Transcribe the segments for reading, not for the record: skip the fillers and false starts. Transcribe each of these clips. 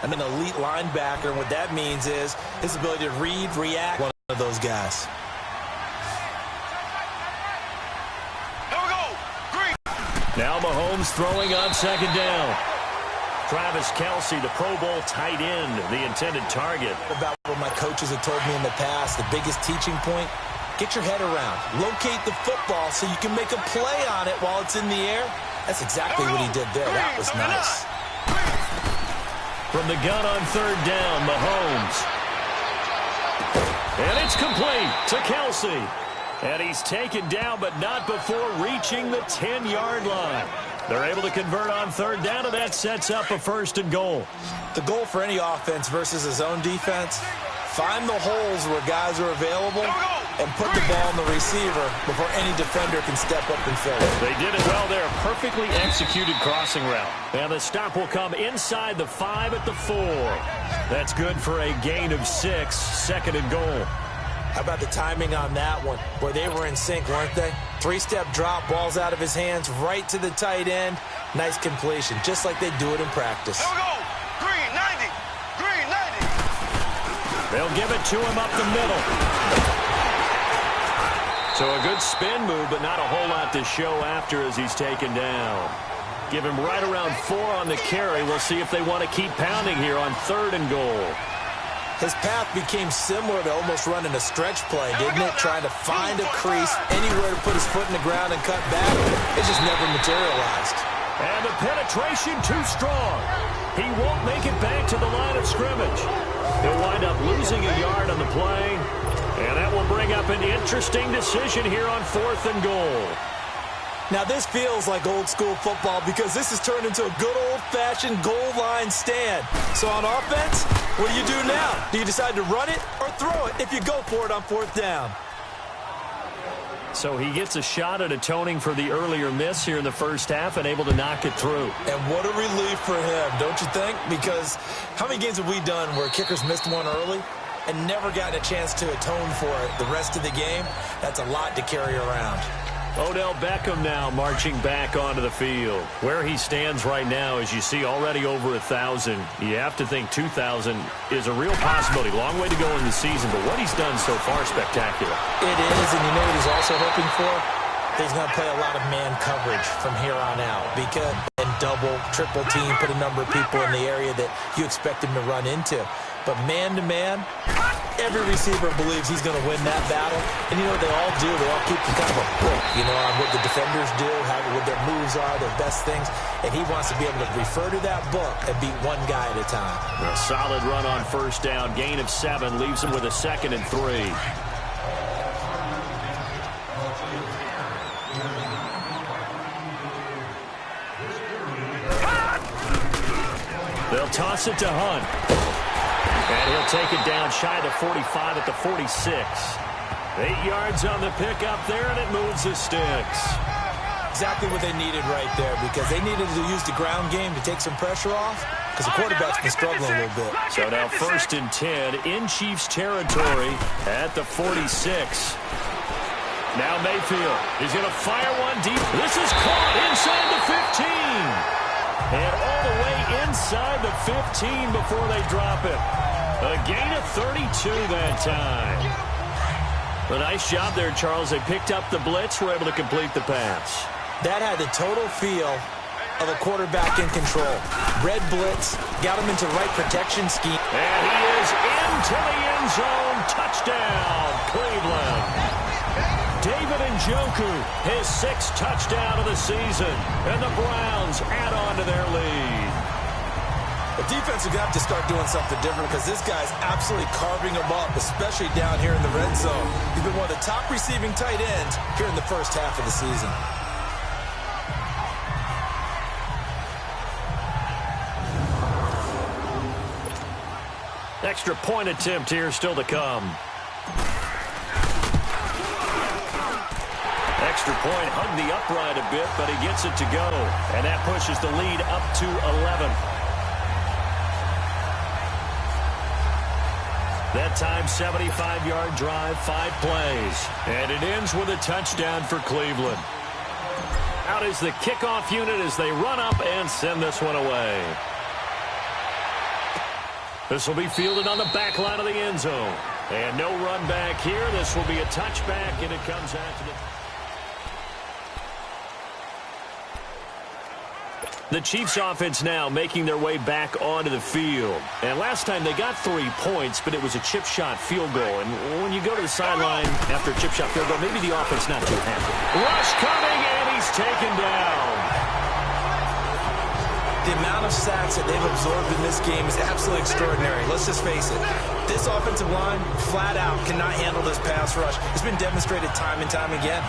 I'm an elite linebacker, and what that means is his ability to read, react, one of those guys. Here we go. Green. Now Mahomes throwing on second down. Travis Kelce, the Pro Bowl tight end, the intended target. About what my coaches have told me in the past, the biggest teaching point, get your head around. Locate the football so you can make a play on it while it's in the air. That's exactly what he did there. That was nice. From the gun on third down, Mahomes. And it's complete to Kelce. And he's taken down, but not before reaching the 10-yard line. They're able to convert on third down, and that sets up a 1st and goal. The goal for any offense versus his own defense, find the holes where guys are available and put the ball on the receiver before any defender can step up and fill it. They did it well there. Perfectly executed crossing route. And the stop will come inside the 5 at the 4. That's good for a gain of 6, 2nd and goal. How about the timing on that one? Where they were in sync, weren't they? 3-step drop, balls out of his hands, right to the tight end. Nice completion, just like they do it in practice. Here we go. Green 90. Green 90. They'll give it to him up the middle. So a good spin move, but not a whole lot to show after as he's taken down. Give him right around 4 on the carry. We'll see if they want to keep pounding here on 3rd and goal. His path became similar to almost running a stretch play, didn't it? Trying to find a crease, anywhere to put his foot in the ground and cut back. It just never materialized. And the penetration too strong. He won't make it back to the line of scrimmage. He'll wind up losing a yard on the play. And that will bring up an interesting decision here on 4th and goal. Now, this feels like old-school football because this has turned into a good old-fashioned goal line stand. So on offense, what do you do now? Do you decide to run it or throw it if you go for it on 4th down? So he gets a shot at atoning for the earlier miss here in the first half and able to knock it through. And what a relief for him, don't you think? Because how many games have we done where kickers missed one early and never gotten a chance to atone for it the rest of the game? That's a lot to carry around. Odell Beckham now marching back onto the field. Where he stands right now, as you see, already over 1,000. You have to think 2,000 is a real possibility. Long way to go in the season, but what he's done so far, spectacular. It is, and you know what he's also hoping for? He's going to play a lot of man coverage from here on out. Because and double, triple team, put a number of people in the area that you expect him to run into. But man-to-man, every receiver believes he's going to win that battle. And you know what they all do? They all keep kind of a book, you know, on what the defenders do, what their moves are, their best things. And he wants to be able to refer to that book and beat one guy at a time. A solid run on 1st down. Gain of 7 leaves him with a 2nd and 3. They'll toss it to Hunt. And he'll take it down shy of the 45 at the 46. 8 yards on the pickup there, and it moves the sticks. Exactly what they needed right there, because they needed to use the ground game to take some pressure off, because the quarterback's been struggling a little bit. So now 1st and 10 in Chiefs territory at the 46. Now Mayfield is going to fire one deep. This is caught inside the 15. And all the way inside the 15 before they drop it. A gain of 32 that time. A nice job there, Charles. They picked up the blitz, were able to complete the pass. That had the total feel of a quarterback in control. Red blitz, got him into right protection scheme. And he is into the end zone. Touchdown, Cleveland. David Njoku, his 6th touchdown of the season. And the Browns add on to their lead. The defense is going to have to start doing something different because this guy's absolutely carving them up, especially down here in the red zone. He's been one of the top receiving tight ends here in the first half of the season. Extra point attempt here still to come. Extra point, hugged the upright a bit, but he gets it to go. And that pushes the lead up to 11. That time, 75-yard drive, 5 plays. And it ends with a touchdown for Cleveland. Out is the kickoff unit as they run up and send this one away. This will be fielded on the back line of the end zone. And no run back here. This will be a touchback, and it comes out to the Chiefs offense now making their way back onto the field. And last time they got 3 points, but it was a chip shot field goal. And when you go to the sideline after a chip shot field goal, maybe the offense not too happy. Rush coming, and he's taken down. The amount of sacks that they've absorbed in this game is absolutely extraordinary. Let's just face it. This offensive line, flat out, cannot handle this pass rush. It's been demonstrated time and time again.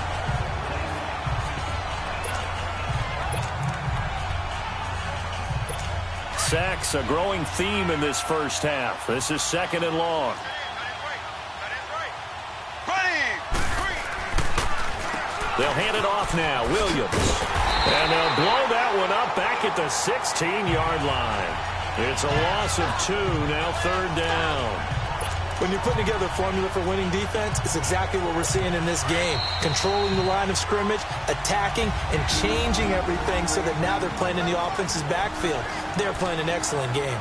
Sacks, a growing theme in this first half. This is 2nd and long. They'll hand it off now. Williams. And they'll blow that one up back at the 16-yard line. It's a loss of 2, now 3rd down. When you're putting together a formula for winning defense, it's exactly what we're seeing in this game. Controlling the line of scrimmage, attacking, and changing everything so that now they're playing in the offense's backfield. They're playing an excellent game.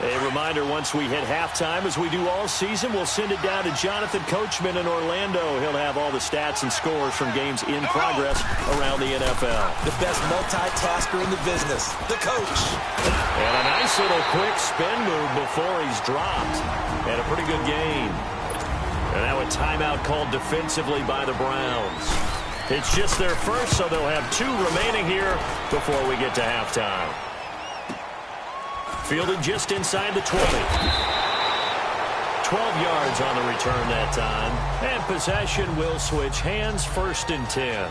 A reminder, once we hit halftime, as we do all season, we'll send it down to Jonathan Coachman in Orlando. He'll have all the stats and scores from games in progress around the NFL. The best multitasker in the business, the coach. And a nice little quick spin move before he's dropped. And a pretty good game. And now a timeout called defensively by the Browns. It's just their first, so they'll have 2 remaining here before we get to halftime. Fielded just inside the 20. 12 yards on the return that time. And possession will switch hands, 1st and 10.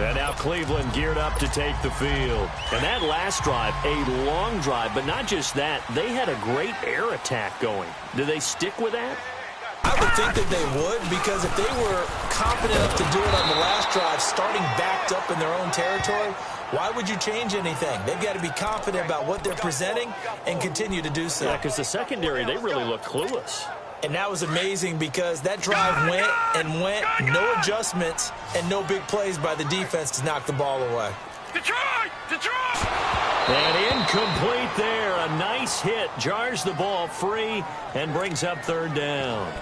And now Cleveland geared up to take the field. And that last drive, a long drive, but not just that. They had a great air attack going. Do they stick with that? I would think that they would, because if they were confident enough to do it on the last drive, starting backed up in their own territory, why would you change anything? They've got to be confident about what they're presenting and continue to do so. Yeah, because the secondary, they really look clueless. And that was amazing because that drive went and went, no adjustments, and no big plays by the defense to knock the ball away. Detroit! Detroit! And incomplete there. A nice hit. Jars the ball free and brings up 3rd down.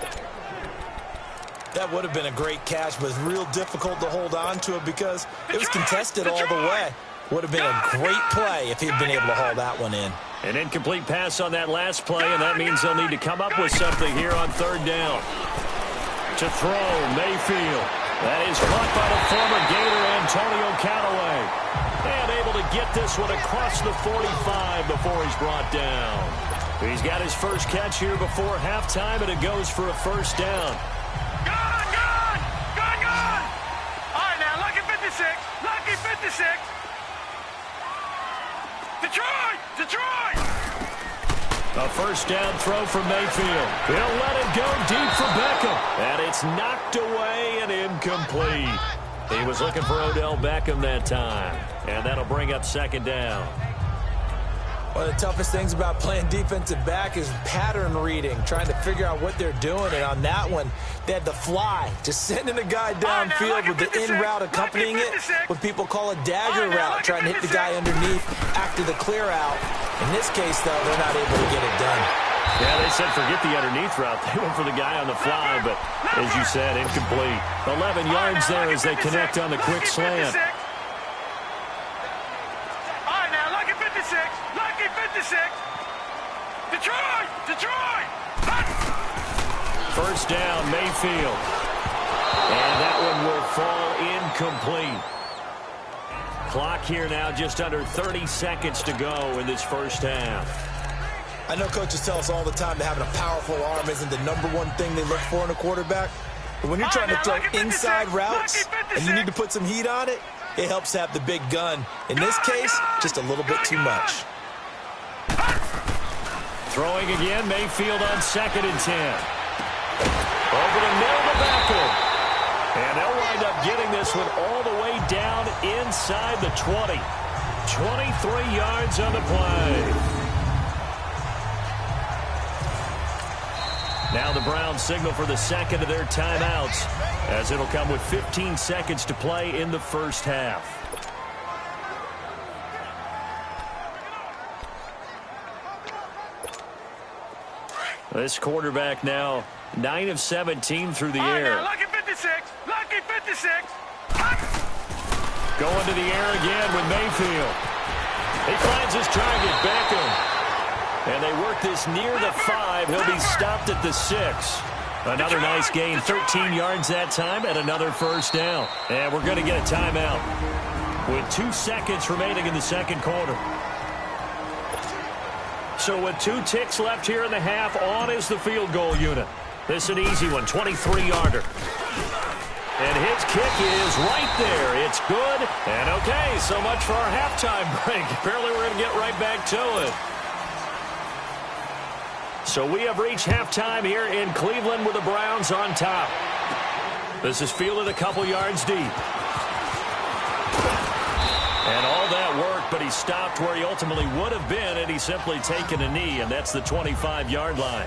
That would have been a great catch, but it's real difficult to hold on to it because it was contested all the way. Would have been a great play if he'd been able to haul that one in. An incomplete pass on that last play, and that means they'll need to come up with something here on 3rd down. To throw, Mayfield. That is caught by the former Gator, Antonio Callaway. And able to get this one across the 45 before he's brought down. He's got his first catch here before halftime, and it goes for a 1st down. Gone! All right, now, lucky 56. Lucky 56. Detroit! A 1st down throw for Mayfield. He'll let it go deep for Beckham. And it's knocked away and incomplete. He was looking for Odell Beckham that time. And that'll bring up 2nd down. One of the toughest things about playing defensive back is pattern reading, trying to figure out what they're doing. And on that one, they had the fly, just sending a guy downfield with the in route accompanying it, what people call a dagger route, trying to hit the guy underneath after the clear out. In this case, though, they're not able to get it done. Yeah, they said forget the underneath route. They went for the guy on the fly, but as you said, incomplete. 11 yards there as they connect on the quick slant. Lucky 56. Detroit! 1st down, Mayfield. And that one will fall incomplete. Clock here now, just under 30 seconds to go in this first half. I know coaches tell us all the time that having a powerful arm isn't the #1 thing they look for in a quarterback. But when you're trying to throw inside routes and you need to put some heat on it, it helps have the big gun. In this case, just a little bit too much. Throwing again, Mayfield on 2nd and 10. Over the middle to Beckham. And they'll wind up getting this one all the way down inside the 20. 23 yards on the play. Now the Browns signal for the 2nd of their timeouts, as it'll come with 15 seconds to play in the first half. This quarterback now 9 of 17 through the air. Lucky 56. Lucky 56. Going to the air again with Mayfield. He finds his target, Beckham. And they work this near the 5. He'll be stopped at the 6. Another nice gain, 13 yards that time, and another first down. And we're going to get a timeout with 2 seconds remaining in the second quarter. So with 2 ticks left here in the half, on is the field goal unit. This is an easy one, 23-yarder. And his kick is right there. It's good. And okay, so much for our halftime break. Apparently we're going to get right back to it. So we have reached halftime here in Cleveland with the Browns on top. This is fielded a couple yards deep. And all that work, but he stopped where he ultimately would have been, and he's simply taken a knee, and that's the 25-yard line.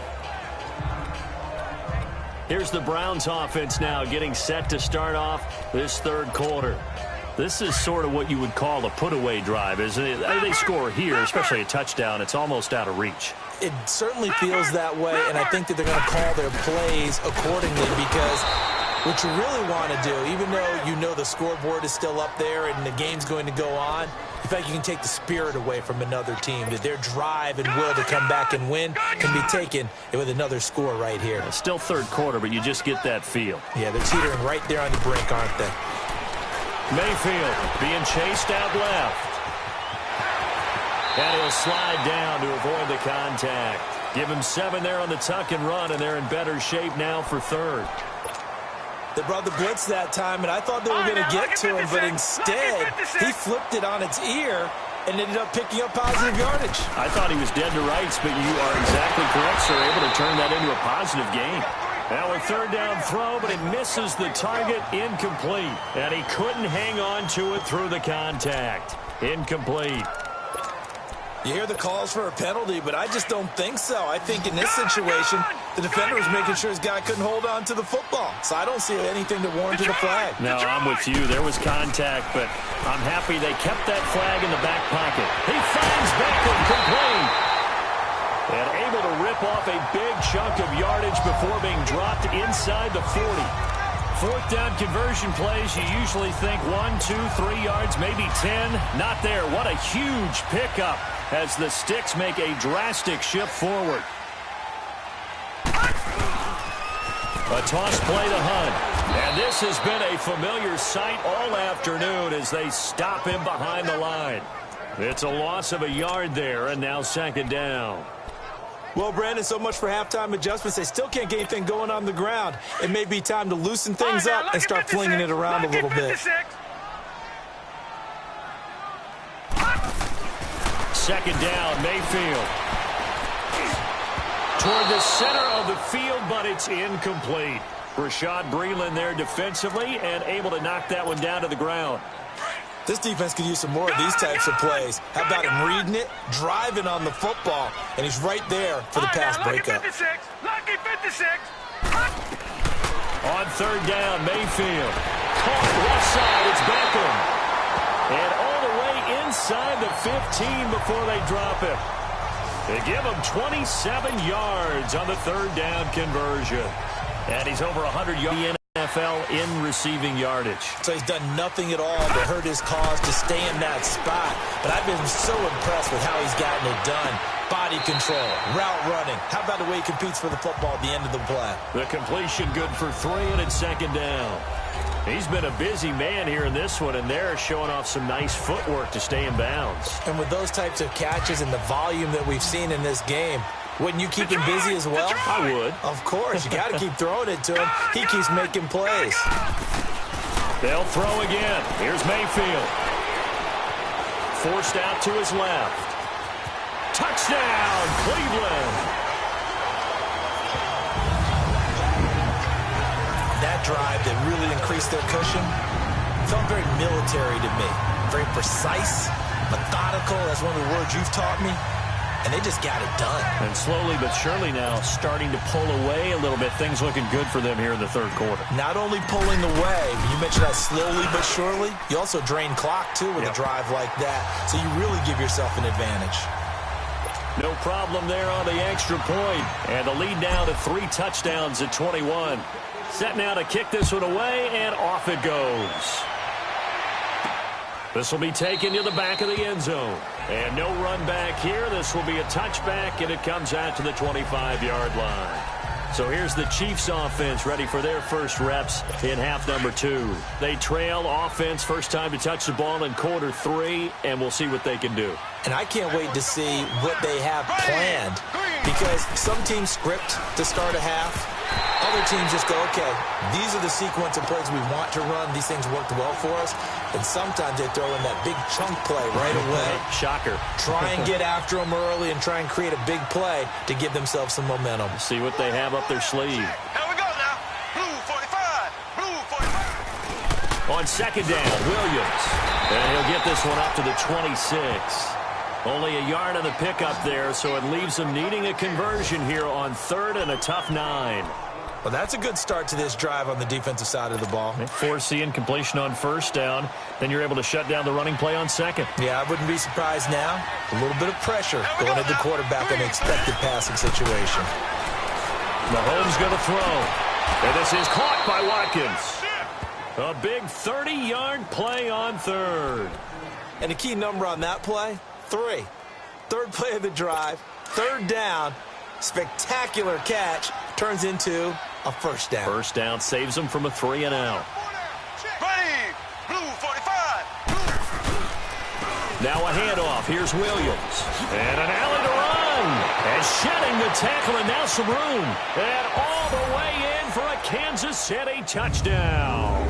Here's the Browns offense now getting set to start off this third quarter. This is sort of what you would call a put-away drive, isn't it? They score here, especially a touchdown. It's almost out of reach. It certainly feels that way, and I think that they're going to call their plays accordingly because what you really want to do, even though you know the scoreboard is still up there and the game's going to go on, in fact, you can take the spirit away from another team, that their drive and will to come back and win can be taken with another score right here. It's still third quarter, but you just get that feel. Yeah, they're teetering right there on the brink, aren't they? Mayfield being chased out left. And he'll slide down to avoid the contact. Give him 7 there on the tuck and run, and they're in better shape now for third. They brought the blitz that time, and I thought they were going to get to him, but instead, he flipped it on its ear and ended up picking up positive yardage. I thought he was dead to rights, but you are exactly correct, sir. Able to turn that into a positive gain. Now a third down throw, but it misses the target, incomplete. And he couldn't hang on to it through the contact. Incomplete. You hear the calls for a penalty, but I just don't think so. I think in this situation, the defender was making sure his guy couldn't hold on to the football. So I don't see anything to warrant the flag. No, I'm with you. There was contact, but I'm happy they kept that flag in the back pocket. He finds Beckham complete. And able to rip off a big chunk of yardage before being dropped inside the 40. Fourth down conversion plays, you usually think 1, 2, 3 yards, maybe 10. Not there. What a huge pickup as the Sticks make a drastic shift forward. A toss play to Hunt. And this has been a familiar sight all afternoon as they stop him behind the line. It's a loss of a yard there, and now second down. Well, Brandon, so much for halftime adjustments. They still can't get anything going on the ground. It may be time to loosen things up and start flinging it around a little bit. Second down, Mayfield. Toward the center of the field, but it's incomplete. Rashad Breeland there defensively and able to knock that one down to the ground. This defense could use some more of these types of plays. How about him reading it, driving on the football, and he's right there for the pass breakup. Lucky 56. On third down, Mayfield. Caught left side, it's Beckham. And all the way inside the 15 before they drop him. They give him 27 yards on the third down conversion. And he's over 100 yards. NFL in receiving yardage. So he's done nothing at all to hurt his cause to stay in that spot. But I've been so impressed with how he's gotten it done. Body control, route running. How about the way he competes for the football at the end of the play? The completion good for 3, and it's second down. He's been a busy man here in this one, and they're showing off some nice footwork to stay in bounds. And with those types of catches and the volume that we've seen in this game, wouldn't you keep him busy as well? I would. Of course. You got to keep throwing it to him. He keeps making plays. They'll throw again. Here's Mayfield. Forced out to his left. Touchdown, Cleveland. That drive that really increased their cushion felt very military to me. Very precise, methodical. That's one of the words you've taught me. And they just got it done. And slowly but surely now starting to pull away a little bit. Things looking good for them here in the third quarter. Not only pulling away, you mentioned that slowly but surely, you also drain clock, too, with a drive like that. So you really give yourself an advantage. No problem there on the extra point. And the lead now to 3 touchdowns at 21. Set now to kick this one away, and off it goes. This will be taken to the back of the end zone. And no run back here. This will be a touchback, and it comes out to the 25-yard line. So here's the Chiefs offense ready for their first reps in half number 2. They trail offense first time to touch the ball in quarter 3, and we'll see what they can do. And I can't wait to see what they have planned, because some teams script to start a half. Other teams just go, okay, these are the sequence of plays we want to run. These things worked well for us. And sometimes they throw in that big chunk play right away. Shocker. Try and get after them early and try and create a big play to give themselves some momentum. See what they have up their sleeve. Here we go now. Blue 45. Blue 45. On second down, Williams. And he'll get this one up to the 26. Only a yard on the pickup there, so it leaves them needing a conversion here on 3rd and a tough 9. Well, that's a good start to this drive on the defensive side of the ball. Foreseeing completion on first down. Then you're able to shut down the running play on second. Yeah, I wouldn't be surprised now. A little bit of pressure going at the quarterback in an expected passing situation. Mahomes going to throw. And this is caught by Watkins. A big 30-yard play on 3rd. And a key number on that play, 3. 3rd play of the drive, 3rd down, spectacular catch, turns into a first down. First down saves them from a 3-and-out. Ready. Blue 45. Now a handoff. Here's Williams. And an alley to run. And shedding the tackle, and now some room. And all the way in for a Kansas City touchdown.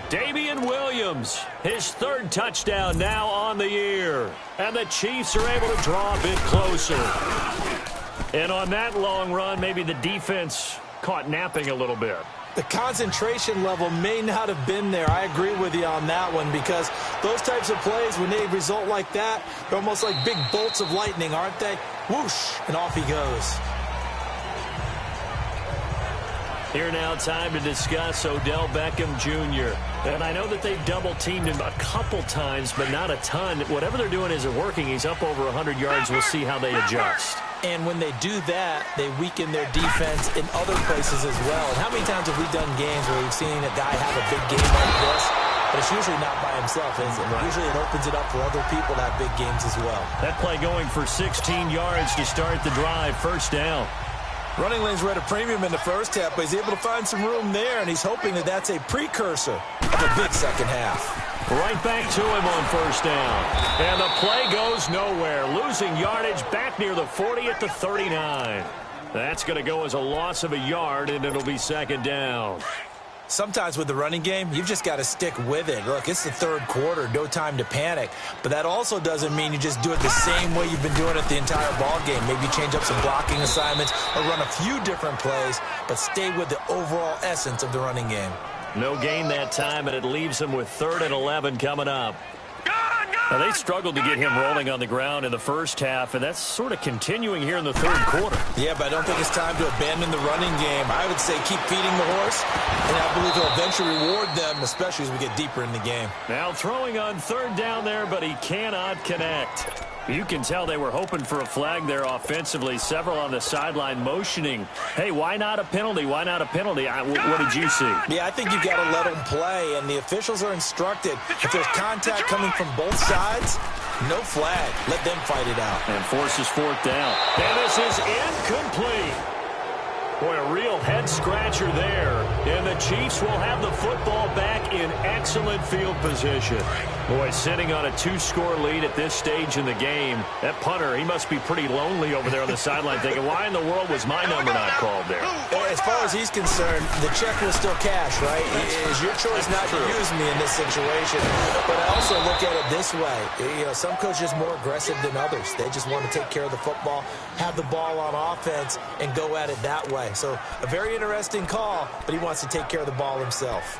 Damian Williams, his 3rd touchdown now on the year. And the Chiefs are able to draw a bit closer. And on that long run, maybe the defense caught napping a little bit. The concentration level may not have been there. I agree with you on that one, because those types of plays, when they result like that, they're almost like big bolts of lightning, aren't they? Whoosh, and off he goes. Here now, time to discuss Odell Beckham Jr. And I know that they've double-teamed him a couple times, but not a ton. Whatever they're doing isn't working. He's up over 100 yards. We'll see how they adjust. And when they do that, they weaken their defense in other places as well. And how many times have we done games where we've seen a guy have a big game like this, but it's usually not by himself, is it? Right. Usually it opens it up for other people to have big games as well. That play going for 16 yards to start the drive. First down. Running lanes were at a premium in the first half, but he's able to find some room there, and he's hoping that that's a precursor of a big second half. Right back to him on first down. And the play goes nowhere. Losing yardage back near the 40 at the 39. That's going to go as a loss of a yard, and it'll be second down. Sometimes with the running game, you've just got to stick with it. Look, it's the 3rd quarter, no time to panic. But that also doesn't mean you just do it the same way you've been doing it the entire ball game. Maybe change up some blocking assignments or run a few different plays, but stay with the overall essence of the running game. No gain that time, and it leaves them with 3rd and 11 coming up. Now, they struggled to get him rolling on the ground in the first half, and that's sort of continuing here in the 3rd quarter. Yeah, but I don't think it's time to abandon the running game. I would say keep feeding the horse, and I believe he'll eventually reward them, especially as we get deeper in the game. Now throwing on 3rd down there, but he cannot connect. You can tell they were hoping for a flag there offensively. Several on the sideline motioning. Hey, why not a penalty? Why not a penalty? What did you see? Yeah, I think you've got to let them play, and the officials are instructed. If there's contact coming from both sides, no flag. Let them fight it out. And forces 4th down. And this is incomplete. Boy, a real head-scratcher there. And the Chiefs will have the football back in excellent field position. Boy, sitting on a 2-score lead at this stage in the game. That punter, he must be pretty lonely over there on the sideline thinking, why in the world was my number not called there? As far as he's concerned, the check will still cash, right? It is your choice not to use me in this situation. But I also look at it this way. You know, some coaches are more aggressive than others. They just want to take care of the football, have the ball on offense, and go at it that way. So a very interesting call, but he wants to take care of the ball himself.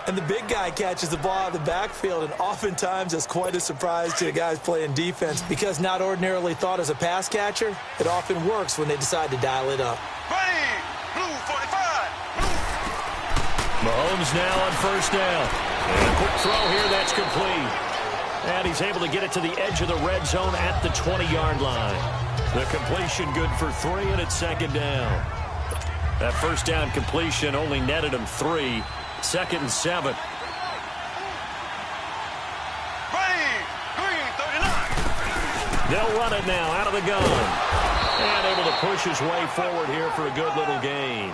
And the big guy catches the ball out of the backfield, and oftentimes that's quite a surprise to the guys playing defense, because not ordinarily thought as a pass catcher, it often works when they decide to dial it up. Ready. Blue 45. Mahomes now on first down. And a quick throw here, that's complete. And he's able to get it to the edge of the red zone at the 20-yard line. The completion good for 3, and it's second down. That first down completion only netted him 3. 2nd and 7. They'll run it now out of the gun. And able to push his way forward here for a good little gain.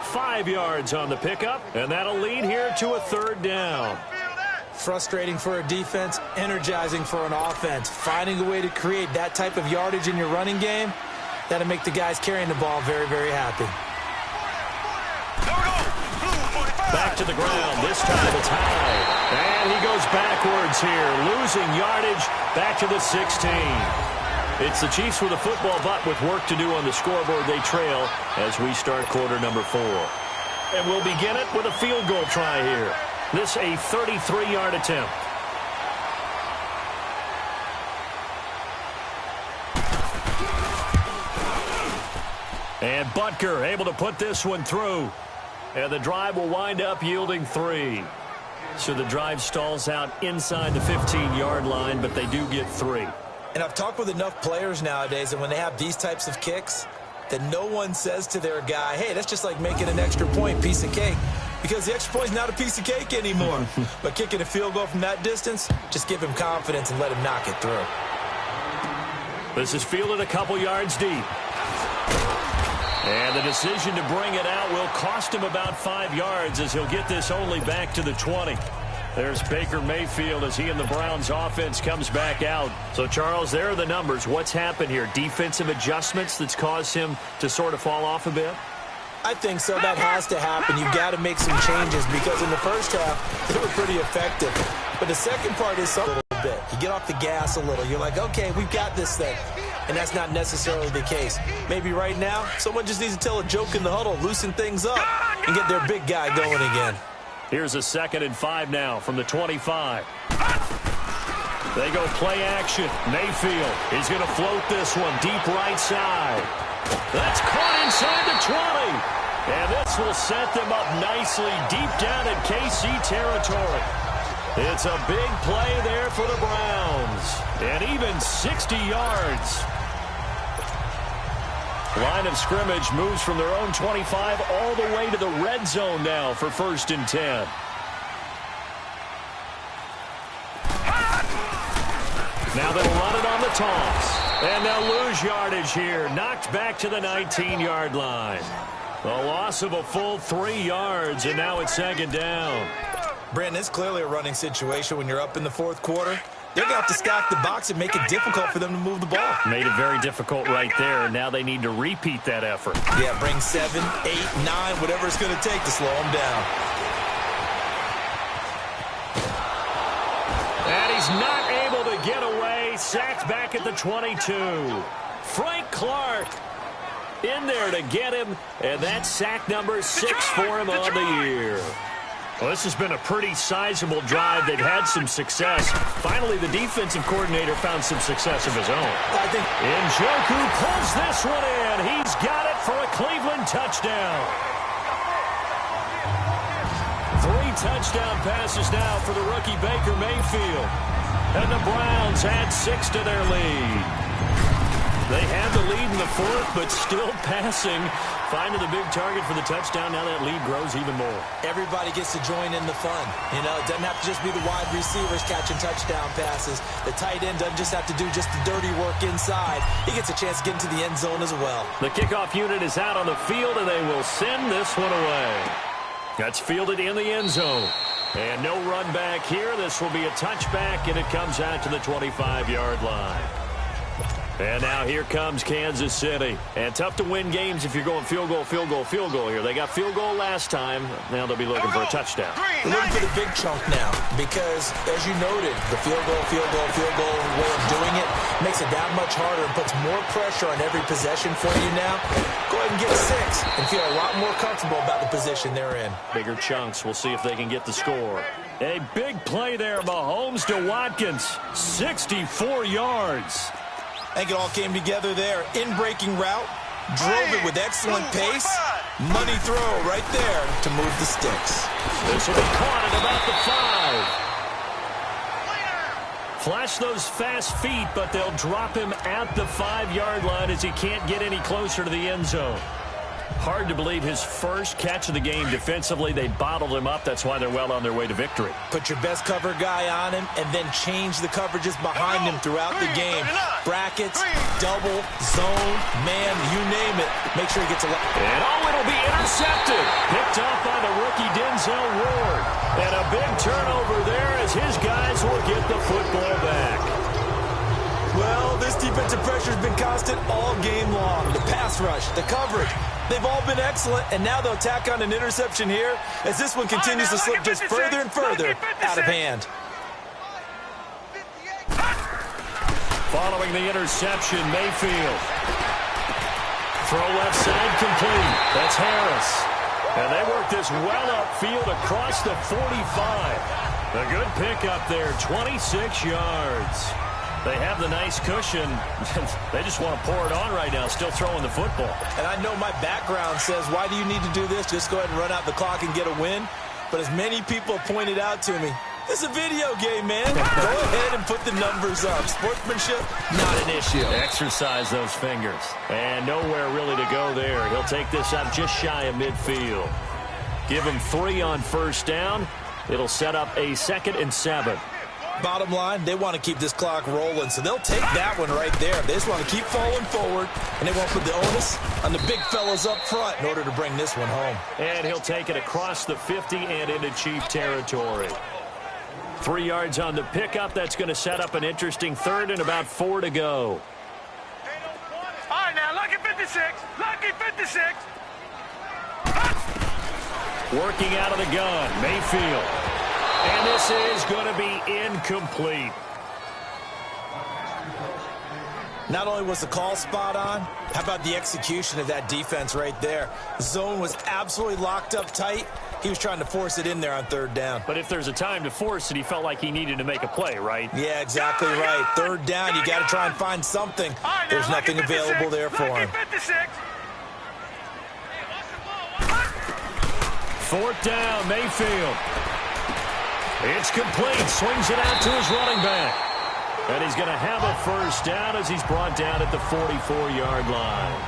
5 yards on the pickup, and that'll lead here to a 3rd down. Frustrating for a defense, energizing for an offense. Finding a way to create that type of yardage in your running game, that'll make the guys carrying the ball very, very happy. Back to the ground. This time it's high. And he goes backwards here, losing yardage back to the 16. It's the Chiefs with a football, but with work to do on the scoreboard. They trail as we start quarter number 4. And we'll begin it with a field goal try here. This a 33-yard attempt. And Butker able to put this one through. And the drive will wind up yielding 3. So the drive stalls out inside the 15-yard line, but they do get 3. And I've talked with enough players nowadays, and when they have these types of kicks, that no one says to their guy, hey, that's just like making an extra point, piece of cake. Because the extra point's not a piece of cake anymore. But kicking a field goal from that distance, just give him confidence and let him knock it through. This is fielded a couple yards deep. And the decision to bring it out will cost him about 5 yards as he'll get this only back to the 20. There's Baker Mayfield as he and the Browns offense comes back out. So, Charles, there are the numbers. What's happened here? Defensive adjustments that's caused him to sort of fall off a bit? I think so. That has to happen. You've got to make some changes because in the first half, they were pretty effective. But the second part is a little bit. You get off the gas a little. You're like, okay, we've got this thing. And that's not necessarily the case. Maybe right now, someone just needs to tell a joke in the huddle, loosen things up, and get their big guy going again. Here's a 2nd and 5 now from the 25. They go play action. Mayfield is going to float this one deep right side. That's caught inside the 20. And this will set them up nicely deep down in KC territory. It's a big play there for the Browns. And even 60 yards. Line of scrimmage moves from their own 25 all the way to the red zone now for 1st and 10. Now they'll run it on the toss. And they'll lose yardage here. Knocked back to the 19-yard line. The loss of a full 3 yards, and now it's 2nd down. Brandon, it's clearly a running situation when you're up in the 4th quarter. They're going to have to stack the box and make it difficult for them to move the ball. Made it very difficult right there. Now they need to repeat that effort. Yeah, bring 7, 8, 9, whatever it's going to take to slow them down. And he's not able to get away. Sacked back at the 22. Frank Clark in there to get him. And that's sack number 6 for him on the year. Well, this has been a pretty sizable drive. They've had some success. Finally, the defensive coordinator found some success of his own. I think Njoku pulls this one in. He's got it for a Cleveland touchdown. 3 touchdown passes now for the rookie Baker Mayfield. And the Browns add 6 to their lead. They had the lead in the 4th, but still passing. Finding the big target for the touchdown. Now that lead grows even more. Everybody gets to join in the fun. You know, it doesn't have to just be the wide receivers catching touchdown passes. The tight end doesn't just have to do just the dirty work inside. He gets a chance to get into the end zone as well. The kickoff unit is out on the field, and they will send this one away. That's fielded in the end zone. And no run back here. This will be a touchback, and it comes out to the 25-yard line. And now here comes Kansas City. And tough to win games if you're going field goal, field goal, field goal here. They got field goal last time. Now they'll be looking for a touchdown. They're looking for the big chunk now because, as you noted, the field goal way of doing it makes it that much harder and puts more pressure on every possession for you now. Go ahead and get 6 and feel a lot more comfortable about the position they're in. Bigger chunks. We'll see if they can get the score. A big play there. Mahomes to Watkins. 64 yards. I think it all came together there. In-breaking route, drove it with excellent pace. Money throw right there to move the sticks. This will be caught at about the 5. flash those fast feet, but they'll drop him at the 5-yard line as he can't get any closer to the end zone. Hard to believe his first catch of the game defensively. They bottled him up. That's why they're well on their way to victory. Put your best cover guy on him and then change the coverages behind him throughout the game. Brackets, double, zone, man, you name it. Make sure he gets a lot. And it'll be intercepted. Picked off by the rookie Denzel Ward. And a big turnover there as his guys will get the football back. Well, this defensive pressure has been constant all game long. The pass rush, the coverage, they've all been excellent, and now they'll tack on an interception here as this one continues to slip just further and further out of hand. Following the interception, Mayfield. Throw left side complete. That's Harris. And they work this well upfield across the 45. A good pickup there, 26 yards. They have the nice cushion. They just want to pour it on right now, still throwing the football. And I know my background says, why do you need to do this? Just go ahead and run out the clock and get a win. But as many people pointed out to me, it's a video game, man. Go ahead and put the numbers up. Sportsmanship, not an issue. Exercise those fingers. And nowhere really to go there. He'll take this up just shy of midfield. Give him 3 on first down. It'll set up a 2nd and 7. Bottom line, they want to keep this clock rolling, so they'll take that one right there. They just want to keep falling forward, and they won't put the onus on the big fellas up front in order to bring this one home. And he'll take it across the 50 and into Chief territory. 3 yards on the pickup. That's going to set up an interesting 3rd and about 4 to go. All right, now, lucky 56. Lucky 56. Working out of the gun, Mayfield. And this is going to be incomplete. Not only was the call spot on, how about the execution of that defense right there? The zone was absolutely locked up tight. He was trying to force it in there on 3rd down. But if there's a time to force it, he felt like he needed to make a play, right? Yeah, exactly right. 3rd down, you got to try and find something. There's nothing available there for him. 4th down, Mayfield. It's complete. Swings it out to his running back. And he's going to have a first down as he's brought down at the 44-yard line.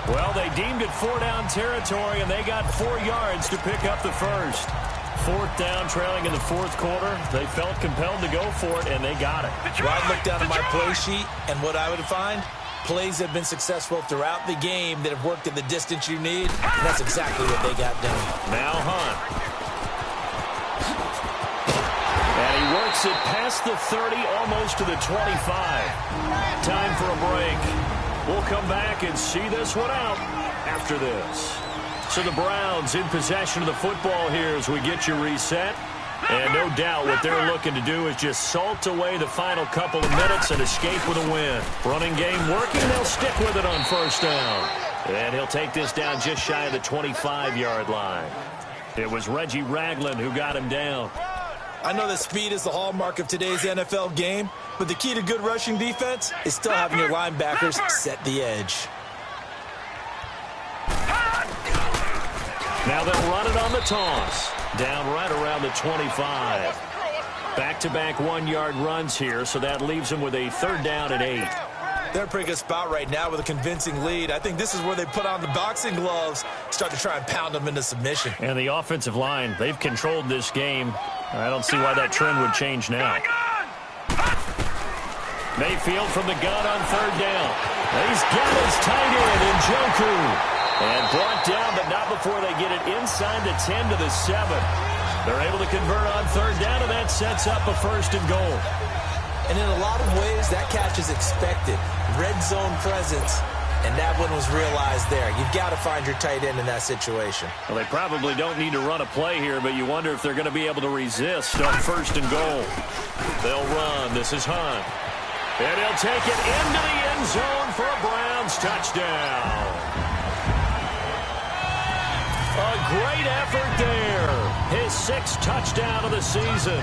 Well, they deemed it 4-down territory, and they got 4 yards to pick up the first. 4th down, trailing in the 4th quarter. They felt compelled to go for it, and they got it. Well, I'd look down at my play sheet, and what I would find, plays have been successful throughout the game that have worked at the distance you need. And that's exactly what they got done. Now Hunt. And he works it past the 30, almost to the 25. Time for a break. We'll come back and see this one out after this. So the Browns in possession of the football here as we get you reset. And no doubt what they're looking to do is just salt away the final couple of minutes and escape with a win. Running game working, they'll stick with it on first down. And he'll take this down just shy of the 25-yard line. It was Reggie Ragland who got him down. I know that speed is the hallmark of today's NFL game, but the key to good rushing defense is still having your linebackers set the edge. Now they'll run it on the toss. Down right around the 25. Back-to-back 1-yard runs here, so that leaves them with a 3rd down and 8. They're in a pretty good spot right now with a convincing lead. I think this is where they put on the boxing gloves, start to try and pound them into submission. And the offensive line, they've controlled this game. I don't see why that trend would change now. Mayfield from the gun on 3rd down. He's got his tight end in Njoku. And brought down, but not before they get it inside the 10 to the 7. They're able to convert on 3rd down, and that sets up a 1st and goal. And in a lot of ways, that catch is expected. Red zone presence, and that one was realized there. You've got to find your tight end in that situation. Well, they probably don't need to run a play here, but you wonder if they're going to be able to resist on 1st and goal. They'll run. This is Hunt. And he'll take it into the end zone for a Browns touchdown. A great effort there. His 6th touchdown of the season.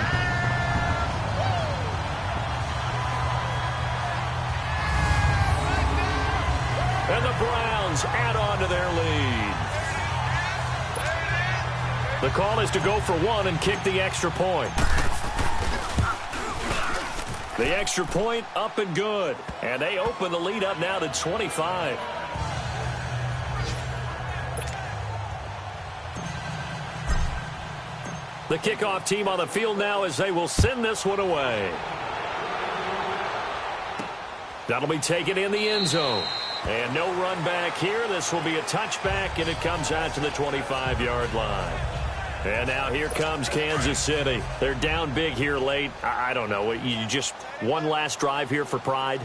And the Browns add on to their lead. The call is to go for 1 and kick the extra point. The extra point up and good. And they open the lead up now to 25. The kickoff team on the field now as they will send this one away. That'll be taken in the end zone. And no run back here. This will be a touchback, and it comes out to the 25-yard line. And now here comes Kansas City. They're down big here late. I don't know. You just one last drive here for pride?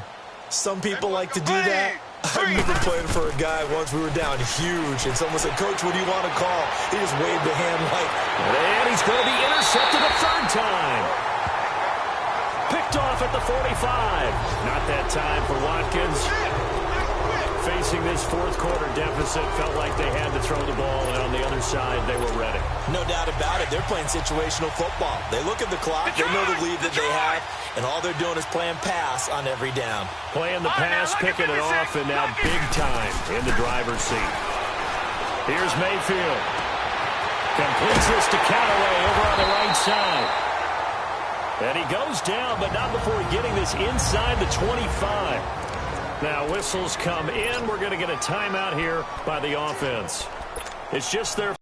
Some people like to do that. I remember playing for a guy once. We were down huge, and someone said, "Coach, what do you want to call?" He just waved a hand like... And he's going to be intercepted a third time. Picked off at the 45. Not that time for Watkins. Facing this fourth quarter deficit, felt like they had to throw the ball, and on the other side, they were ready. No doubt about it. They're playing situational football. They look at the clock. They know the lead that they have, and all they're doing is playing pass on every down. Playing the pass, picking it off, and now big time in the driver's seat. Here's Mayfield. Completes this to Callaway over on the right side. And he goes down, but not before getting this inside the 25. Now whistles come in. We're going to get a timeout here by the offense. It's just their...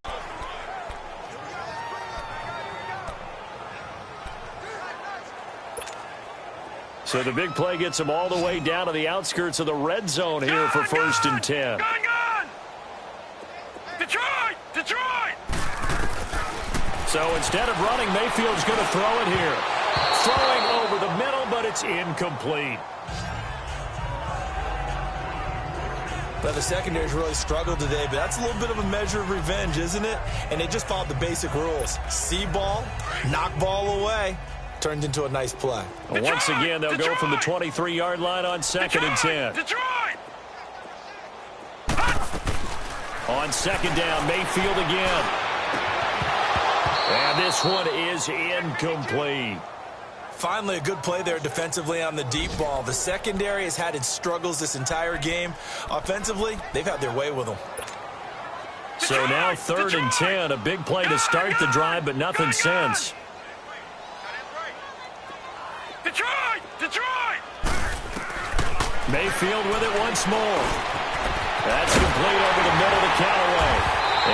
So the big play gets them all the way down to the outskirts of the red zone here for 1st and 10. Gun! Detroit! Detroit! So instead of running, Mayfield's going to throw it here. Throwing over the middle, but it's incomplete. Well, the secondary's really struggled today, but that's a little bit of a measure of revenge, isn't it? And they just followed the basic rules. See ball, knock ball away. Turned into a nice play. Well, once again, they'll go from the 23-yard line on 2nd and 10. Detroit! On 2nd down, Mayfield again. And this one is incomplete. Finally, a good play there defensively on the deep ball. The secondary has had its struggles this entire game. Offensively, they've had their way with them. So now 3rd and 10, a big play to start the drive, but nothing since. Detroit! Detroit! Mayfield with it once more. That's complete over the middle to Callaway.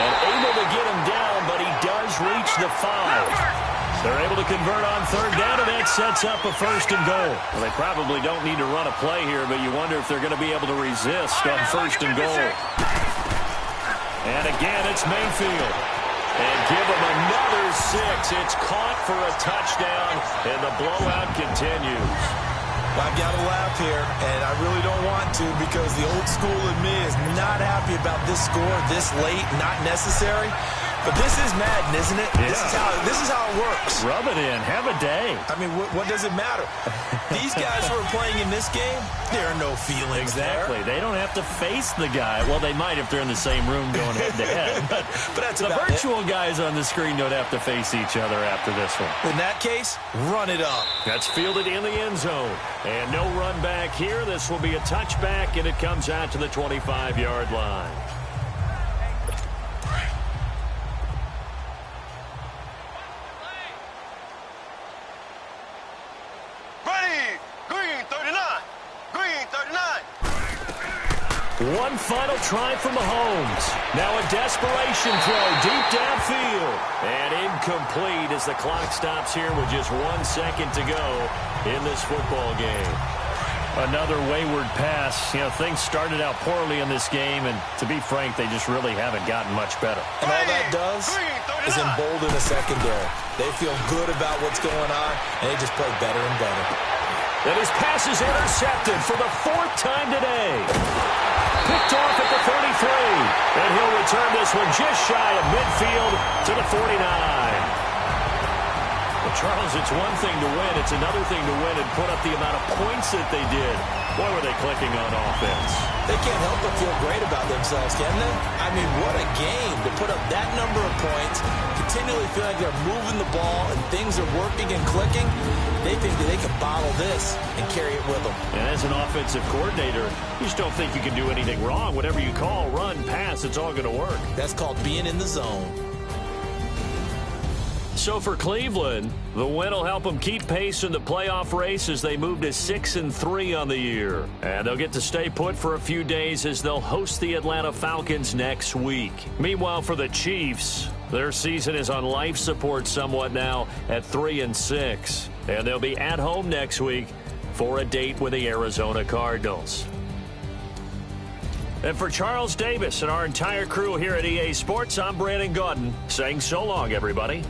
And able to get him down, but he does reach the 5. They're able to convert on 3rd down, and that sets up a 1st and goal. Well, they probably don't need to run a play here, but you wonder if they're going to be able to resist on 1st and goal. And again, it's Mayfield. And give them another 6. It's caught for a touchdown, and the blowout continues. I've got to laugh here, and I really don't want to because the old school in me is not happy about this score this late, not necessary. But this is Madden, isn't it? Yeah. This is how it works. Rub it in. Have a day. I mean, what does it matter? These guys who are playing in this game, there are no feelings Exactly. there. They don't have to face the guy. Well, they might if they're in the same room going head-to-head. But that's the about virtual guys on the screen don't have to face each other after this one. In that case, run it up. That's fielded in the end zone. And no run back here. This will be a touchback, and it comes out to the 25-yard line. One final try from Mahomes. Now a desperation throw deep downfield. And incomplete as the clock stops here with just 1 second to go in this football game. Another wayward pass. You know, things started out poorly in this game, and to be frank, they just really haven't gotten much better. And all that does is embolden the secondary. They feel good about what's going on, and they just play better and better. And his pass is intercepted for the 4th time today. Picked off at the 33. And he'll return this one just shy of midfield to the 49. Well, Charles, it's one thing to win. It's another thing to win and put up the amount of points that they did. Boy, were they clicking on offense. They can't help but feel great about themselves, can they? I mean, what a game to put up that number of points, continually feel like they're moving the ball and things are working and clicking. They think that they can bottle this and carry it with them. And as an offensive coordinator, you just don't think you can do anything wrong. Whatever you call, run, pass, it's all going to work. That's called being in the zone. So for Cleveland, the win will help them keep pace in the playoff race as they move to 6-3 on the year. And they'll get to stay put for a few days as they'll host the Atlanta Falcons next week. Meanwhile, for the Chiefs, their season is on life support somewhat now at 3-6. And they'll be at home next week for a date with the Arizona Cardinals. And for Charles Davis and our entire crew here at EA Sports, I'm Brandon Gaudin saying so long, everybody.